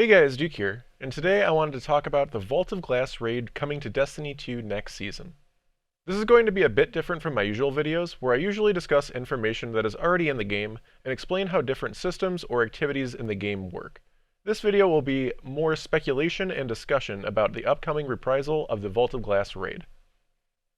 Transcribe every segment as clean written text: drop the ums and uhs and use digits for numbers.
Hey guys, Duke here, and today I wanted to talk about the Vault of Glass raid coming to Destiny 2 next season. This is going to be a bit different from my usual videos, where I usually discuss information that is already in the game and explain how different systems or activities in the game work. This video will be more speculation and discussion about the upcoming reprisal of the Vault of Glass raid.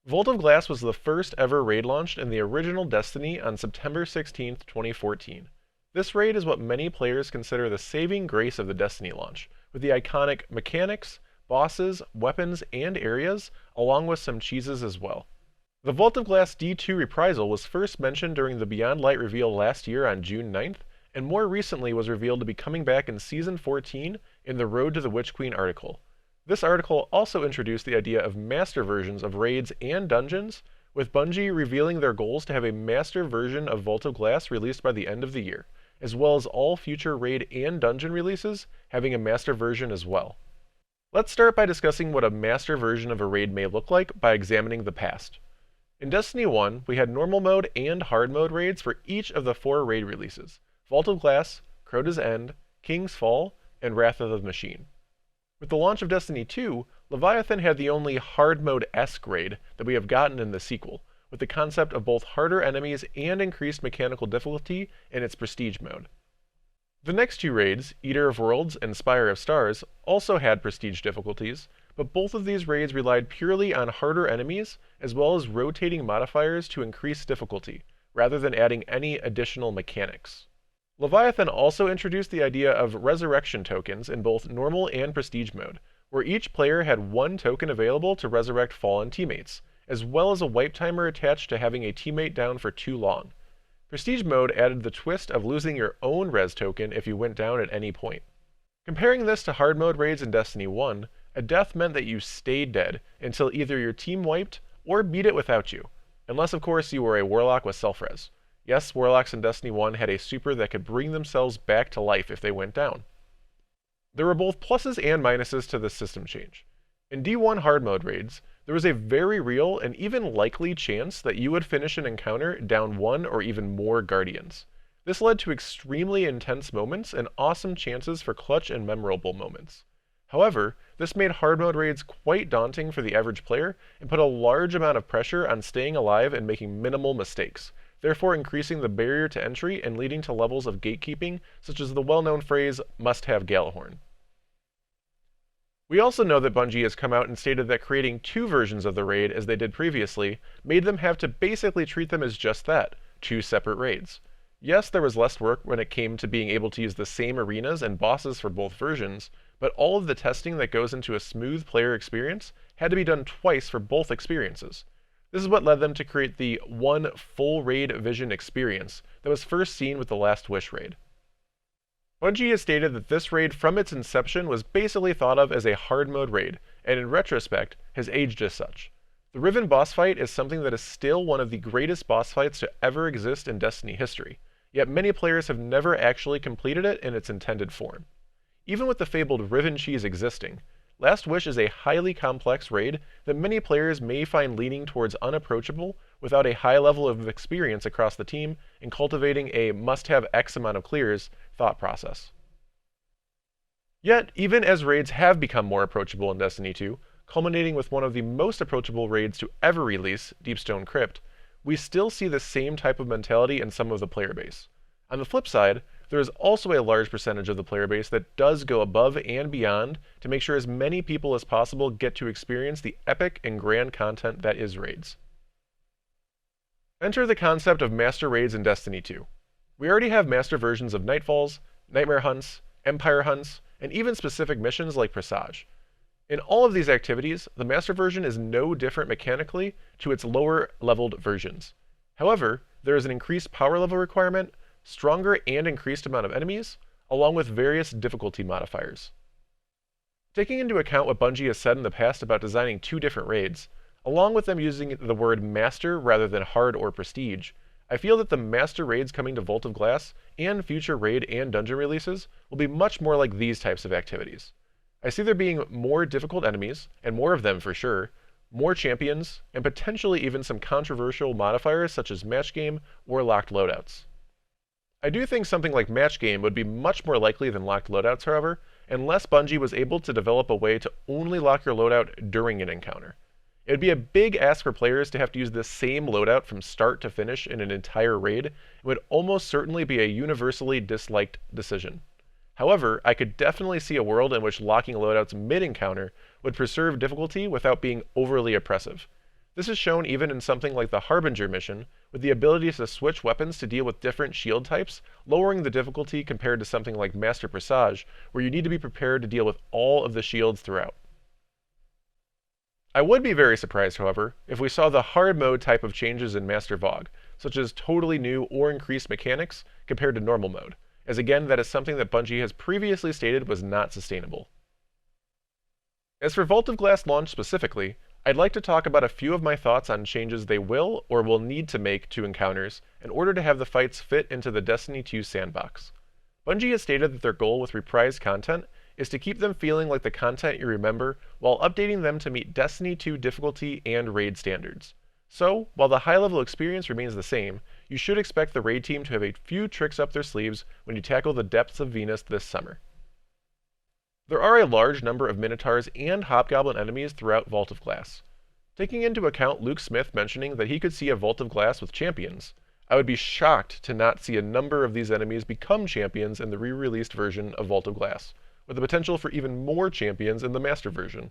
Vault of Glass was the first ever raid launched in the original Destiny on September 16, 2014. This raid is what many players consider the saving grace of the Destiny launch, with the iconic mechanics, bosses, weapons, and areas, along with some cheeses as well. The Vault of Glass D2 reprisal was first mentioned during the Beyond Light reveal last year on June 9th, and more recently was revealed to be coming back in Season 14 in the Road to the Witch Queen article. This article also introduced the idea of master versions of raids and dungeons, with Bungie revealing their goals to have a master version of Vault of Glass released by the end of the year, as well as all future raid and dungeon releases having a master version as well. Let's start by discussing what a master version of a raid may look like by examining the past. In Destiny 1, we had normal mode and hard mode raids for each of the 4 raid releases: Vault of Glass, Crota's End, King's Fall, and Wrath of the Machine. With the launch of Destiny 2, Leviathan had the only hard mode-esque raid that we have gotten in the sequel, with the concept of both harder enemies and increased mechanical difficulty in its prestige mode. The next 2 raids, Eater of Worlds and Spire of Stars, also had prestige difficulties, but both of these raids relied purely on harder enemies as well as rotating modifiers to increase difficulty, rather than adding any additional mechanics. Leviathan also introduced the idea of resurrection tokens in both normal and prestige mode, where each player had 1 token available to resurrect fallen teammates, as well as a wipe timer attached to having a teammate down for too long. Prestige mode added the twist of losing your own res token if you went down at any point. Comparing this to hard mode raids in Destiny 1, a death meant that you stayed dead until either your team wiped or beat it without you, unless of course you were a warlock with self-res. Yes, warlocks in Destiny 1 had a super that could bring themselves back to life if they went down. There were both pluses and minuses to this system change. In D1 hard mode raids, there was a very real and even likely chance that you would finish an encounter down 1 or even more Guardians. This led to extremely intense moments and awesome chances for clutch and memorable moments. However, this made hard mode raids quite daunting for the average player and put a large amount of pressure on staying alive and making minimal mistakes, therefore increasing the barrier to entry and leading to levels of gatekeeping such as the well-known phrase, "must have Galahorn." We also know that Bungie has come out and stated that creating 2 versions of the raid as they did previously made them have to basically treat them as just that, 2 separate raids. Yes, there was less work when it came to being able to use the same arenas and bosses for both versions, but all of the testing that goes into a smooth player experience had to be done twice for both experiences. This is what led them to create the one full raid vision experience that was first seen with the Last Wish raid. Bungie has stated that this raid from its inception was basically thought of as a hard mode raid, and in retrospect, has aged as such. The Riven boss fight is something that is still one of the greatest boss fights to ever exist in Destiny history, yet many players have never actually completed it in its intended form. Even with the fabled Riven cheese existing, Last Wish is a highly complex raid that many players may find leaning towards unapproachable without a high level of experience across the team in cultivating a must-have X amount of clears thought process. Yet, even as raids have become more approachable in Destiny 2, culminating with one of the most approachable raids to ever release, Deepstone Crypt, we still see the same type of mentality in some of the player base. On the flip side, there is also a large percentage of the player base that does go above and beyond to make sure as many people as possible get to experience the epic and grand content that is raids. Enter the concept of master raids in Destiny 2. We already have master versions of Nightfalls, Nightmare Hunts, Empire Hunts, and even specific missions like Presage. In all of these activities, the master version is no different mechanically to its lower leveled versions. However, there is an increased power level requirement, stronger and increased amount of enemies, along with various difficulty modifiers. Taking into account what Bungie has said in the past about designing 2 different raids, along with them using the word master rather than hard or prestige, I feel that the master raids coming to Vault of Glass and future raid and dungeon releases will be much more like these types of activities. I see there being more difficult enemies, and more of them for sure, more champions, and potentially even some controversial modifiers such as match game or locked loadouts. I do think something like match game would be much more likely than locked loadouts, however, unless Bungie was able to develop a way to only lock your loadout during an encounter. It would be a big ask for players to have to use the same loadout from start to finish in an entire raid, and would almost certainly be a universally disliked decision. However, I could definitely see a world in which locking loadouts mid-encounter would preserve difficulty without being overly oppressive. This is shown even in something like the Harbinger mission, with the ability to switch weapons to deal with different shield types, lowering the difficulty compared to something like Master Presage, where you need to be prepared to deal with all of the shields throughout. I would be very surprised, however, if we saw the hard mode type of changes in Master Vogue, such as totally new or increased mechanics compared to normal mode, as again that is something that Bungie has previously stated was not sustainable. As for Vault of Glass launch specifically, I'd like to talk about a few of my thoughts on changes they will or will need to make to encounters in order to have the fights fit into the Destiny 2 sandbox. Bungie has stated that their goal with reprised content is to keep them feeling like the content you remember while updating them to meet Destiny 2 difficulty and raid standards. So, while the high-level experience remains the same, you should expect the raid team to have a few tricks up their sleeves when you tackle the depths of Venus this summer. There are a large number of Minotaurs and Hobgoblin enemies throughout Vault of Glass. Taking into account Luke Smith mentioning that he could see a Vault of Glass with champions, I would be shocked to not see a number of these enemies become champions in the re-released version of Vault of Glass, with the potential for even more champions in the Master version.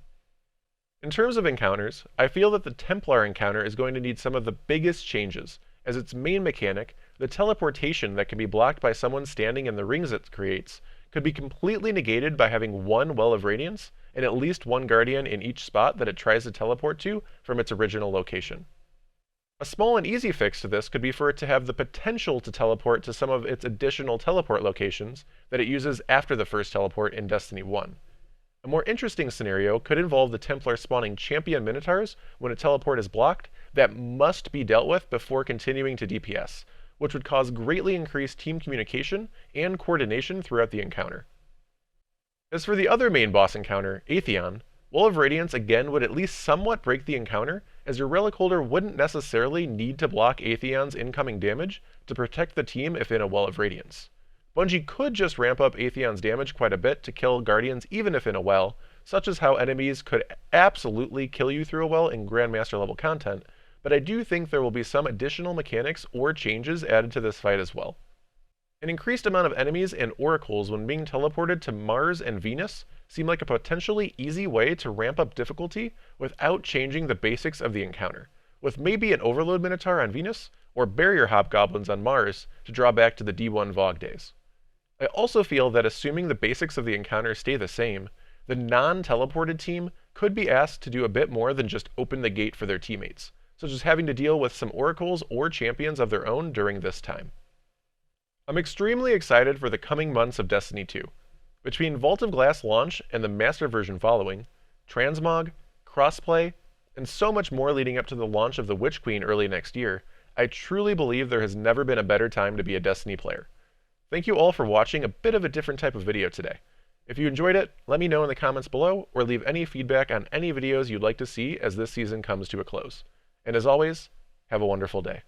In terms of encounters, I feel that the Templar encounter is going to need some of the biggest changes, as its main mechanic, the teleportation that can be blocked by someone standing in the rings it creates, could be completely negated by having one Well of Radiance, and at least one Guardian in each spot that it tries to teleport to from its original location. A small and easy fix to this could be for it to have the potential to teleport to some of its additional teleport locations that it uses after the first teleport in Destiny 1. A more interesting scenario could involve the Templar spawning champion Minotaurs when a teleport is blocked that must be dealt with before continuing to DPS, which would cause greatly increased team communication and coordination throughout the encounter. As for the other main boss encounter, Atheon, Well of Radiance again would at least somewhat break the encounter, as your Relic Holder wouldn't necessarily need to block Atheon's incoming damage to protect the team if in a Well of Radiance. Bungie could just ramp up Atheon's damage quite a bit to kill Guardians even if in a well, such as how enemies could absolutely kill you through a well in Grandmaster level content, but I do think there will be some additional mechanics or changes added to this fight as well. An increased amount of enemies and oracles when being teleported to Mars and Venus seem like a potentially easy way to ramp up difficulty without changing the basics of the encounter, with maybe an Overload Minotaur on Venus or Barrier Hobgoblins on Mars to draw back to the D1 Vogue days. I also feel that assuming the basics of the encounter stay the same, the non-teleported team could be asked to do a bit more than just open the gate for their teammates, such as having to deal with some oracles or champions of their own during this time. I'm extremely excited for the coming months of Destiny 2. Between Vault of Glass launch and the Master version following, transmog, crossplay, and so much more leading up to the launch of the Witch Queen early next year, I truly believe there has never been a better time to be a Destiny player. Thank you all for watching a bit of a different type of video today. If you enjoyed it, let me know in the comments below, or leave any feedback on any videos you'd like to see as this season comes to a close. And as always, have a wonderful day.